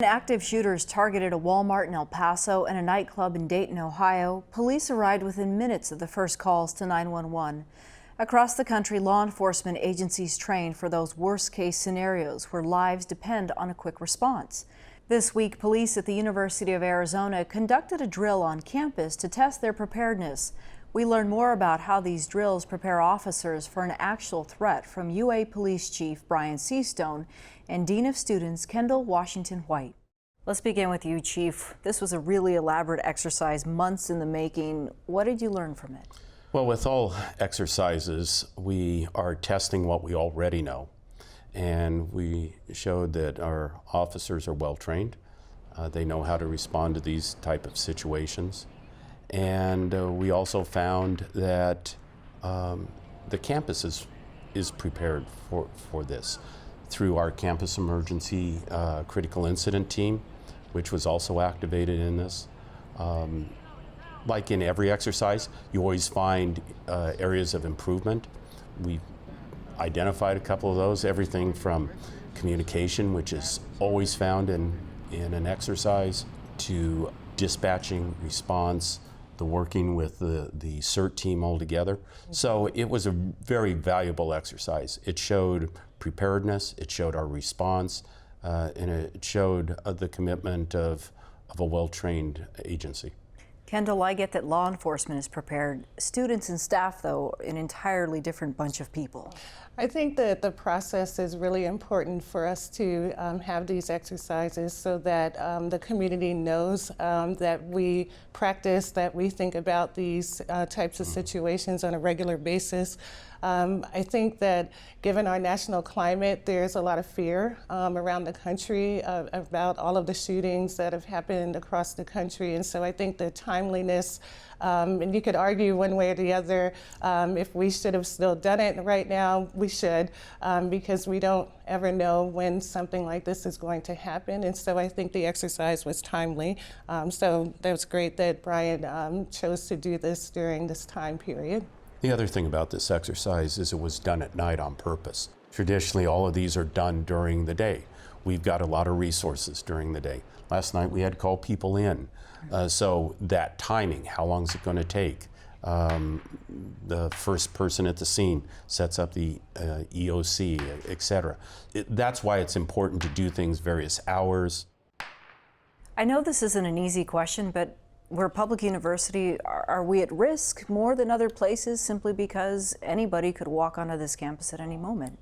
Active shooters targeted a Walmart in El Paso and a nightclub in Dayton, Ohio. Police arrived within minutes of the first calls to 911. Across the country, law enforcement agencies train for those worst-case scenarios where lives depend on a quick response. This week, police at the University of Arizona conducted a drill on campus to test their preparedness. We learn more about how these drills prepare officers for an actual threat from UA Police Chief Brian Seastone and Dean of Students Kendall Washington White. Let's begin with you, Chief. This was a really elaborate exercise, months in the making. What did you learn from it? Well, with all exercises, we are testing what we already know. And we showed that our officers are well trained. They know how to respond to these type of situations. And we also found that the campus is prepared for this through our campus emergency critical incident team, which was also activated in this. Like in every exercise, you always find areas of improvement. We identified a couple of those, everything from communication, which is always found in an exercise, to dispatching, response, the working with the CERT team all together. So it was a very valuable exercise. It showed preparedness, it showed our response, and it showed the commitment of a well-trained agency. Kendall, I get that law enforcement is prepared. Students and staff, though, an entirely different bunch of people. I think that the process is really important for us to have these exercises so that the community knows that we practice, that we think about these types of situations on a regular basis. I think that given our national climate, there's a lot of fear around the country about all of the shootings that have happened across the country. And so I think the timeliness, and you could argue one way or the other, if we should have still done it right now, we should, because we don't ever know when something like this is going to happen. And so I think the exercise was timely. So that was great that Brian chose to do this during this time period. The other thing about this exercise is it was done at night on purpose. Traditionally, all of these are done during the day. We've got a lot of resources during the day. Last night we had to call people in. So that timing, how long is it going to take? The first person at the scene sets up the EOC, etc. That's why it's important to do things various hours. I know this isn't an easy question, but we're a public university. Are we at risk more than other places simply because anybody could walk onto this campus at any moment?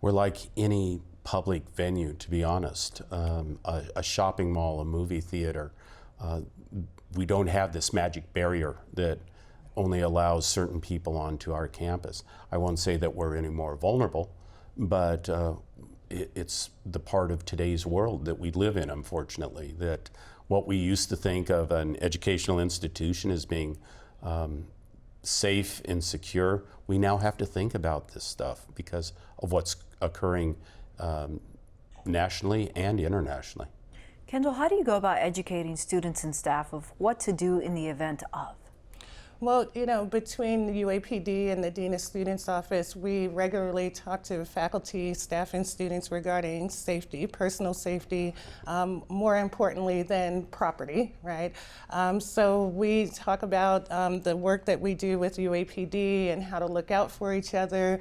We're like any public venue, to be honest. A shopping mall, a movie theater. We don't have this magic barrier that only allows certain people onto our campus. I won't say that we're any more vulnerable, but it's the part of today's world that we live in, unfortunately, that what we used to think of an educational institution as being safe and secure, we now have to think about this stuff because of what's occurring nationally and internationally. Kendall, how do you go about educating students and staff of what to do in the event of? Well, you know, between the UAPD and the Dean of Students Office, we regularly talk to faculty, staff, and students regarding safety, personal safety, more importantly than property, right? So we talk about the work that we do with UAPD and how to look out for each other,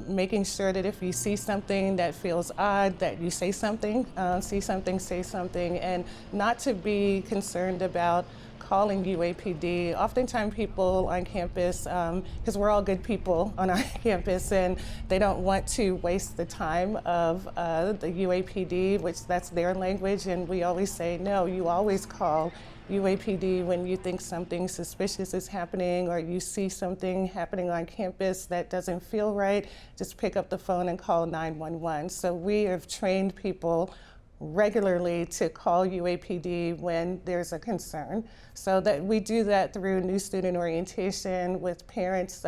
making sure that if you see something that feels odd, that you say something, see something, say something, and not to be concerned about calling UAPD. Oftentimes people on campus, because we're all good people on our campus, and they don't want to waste the time of the UAPD, which that's their language, and we always say, no, you always call UAPD when you think something suspicious is happening or you see something happening on campus that doesn't feel right, just pick up the phone and call 911. So we have trained people regularly to call UAPD when there's a concern. So that we do that through new student orientation with parents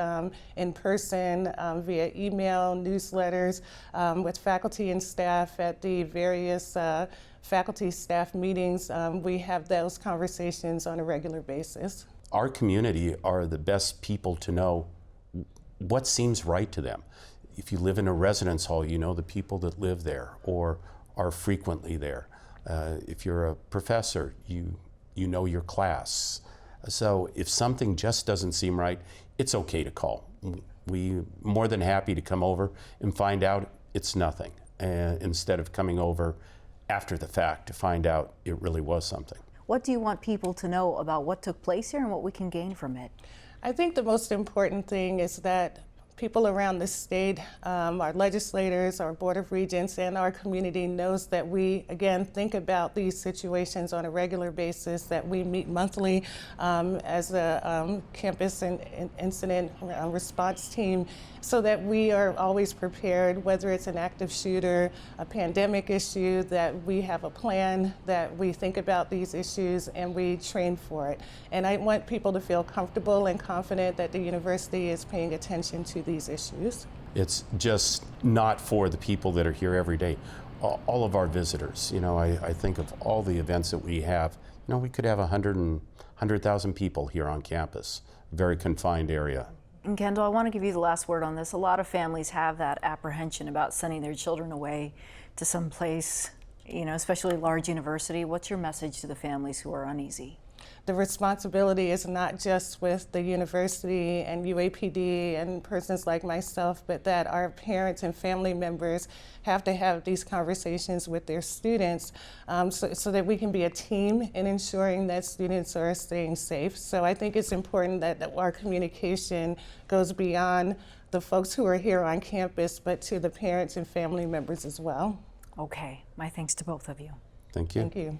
in person, via email, newsletters, with faculty and staff at the various faculty staff meetings. We have those conversations on a regular basis. Our community are the best people to know what seems right to them. If you live in a residence hall, you know the people that live there or are frequently there. If you're a professor, you know your class. So if something just doesn't seem right, it's okay to call. We're more than happy to come over and find out it's nothing, instead of coming over after the fact to find out it really was something. What do you want people to know about what took place here and what we can gain from it? I think the most important thing is that people around the state, our legislators, our Board of Regents, and our community knows that we, again, think about these situations on a regular basis, that we meet monthly as a campus and incident response team, so that we are always prepared, whether it's an active shooter, a pandemic issue, that we have a plan, that we think about these issues and we train for it. And I want people to feel comfortable and confident that the university is paying attention to these issues. It's just not for the people that are here every day. All of our visitors, I think of all the events that we have. We could have 100,000 people here on campus, very confined area. And Kendall, I want to give you the last word on this. A lot of families have that apprehension about sending their children away to some place, especially a large university. What's your message to the families who are uneasy? The responsibility is not just with the university and UAPD and persons like myself, but that our parents and family members have to have these conversations with their students so that we can be a team in ensuring that students are staying safe. So I think it's important that our communication goes beyond the folks who are here on campus, but to the parents and family members as well. Okay, my thanks to both of you. Thank you. Thank you.